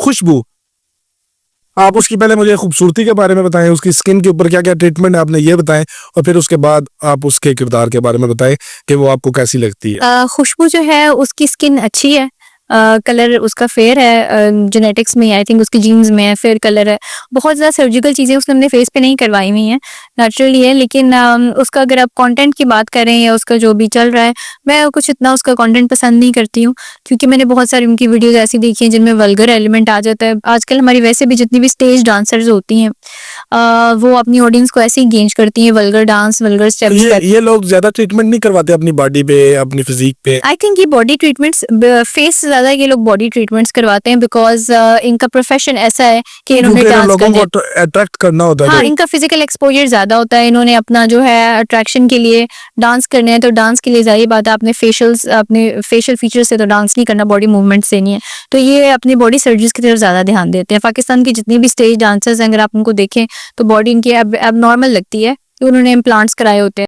खुशबू, आप उसकी पहले मुझे खूबसूरती के बारे में बताएं, उसकी स्किन के ऊपर क्या क्या ट्रीटमेंट है आपने ये बताएं, और फिर उसके बाद आप उसके किरदार के बारे में बताएं कि वो आपको कैसी लगती है। खुशबू जो है उसकी स्किन अच्छी है, कलर उसका फेयर है, जेनेटिक्स में आई थिंक उसकी जीन्स में है, फेयर कलर है। बहुत ज़्यादा सर्जिकल चीज़ें उसने अपने फेस पे नहीं करवाई हुई हैं, नेचुरली है। लेकिन उसका अगर आप कंटेंट की बात करें या उसका जो भी चल रहा है, मैं कुछ इतना उसका कंटेंट पसंद नहीं करती हूँ, क्योंकि मैंने बहुत सारी उनकी वीडियोस ऐसी देखी हैं जिनमें वल्गर एलिमेंट आ जाता है। आजकल हमारी वैसे भी जितनी भी स्टेज डांसर्स होती हैं, वो अपनी ऑडियंस को ऐसे ही गेंज करती हैं, वल्गर डांस, वल्गर स्टेप्स कर। ये लोग ज्यादा ट्रीटमेंट नहीं करवाते अपनी बॉडी पे, अपनी फिजिक पे? आई थिंक ये बॉडी ट्रीटमेंट्स, फेस से ज्यादा ये लोग बॉडी ट्रीटमेंट्स करवाते हैं, बिकॉज इनका प्रोफेशन ऐसा है कि इन्होंने क्योंकि डांस लोगों करने। को अट्रैक्ट करना होता है। हाँ, तो इनका फिजिकल एक्सपोजर ज्यादा होता है, इन्होंने अपना जो है अट्रैक्शन के लिए डांस करना है, तो डांस के लिए जाहिर बात है अपने फेशियल फीचर से तो डांस नहीं करना, बॉडी मूवमेंट से नहीं है। तो ये अपनी बॉडी सर्जरीज की तरफ ज्यादा ध्यान देते हैं। पाकिस्तान की जितनी भी स्टेज डांसर्स हैं, अगर आप उनको देखें तो बॉडी इनकी अब नॉर्मल लगती है, तो उन्होंने इम्प्लांट्स कराए होते हैं।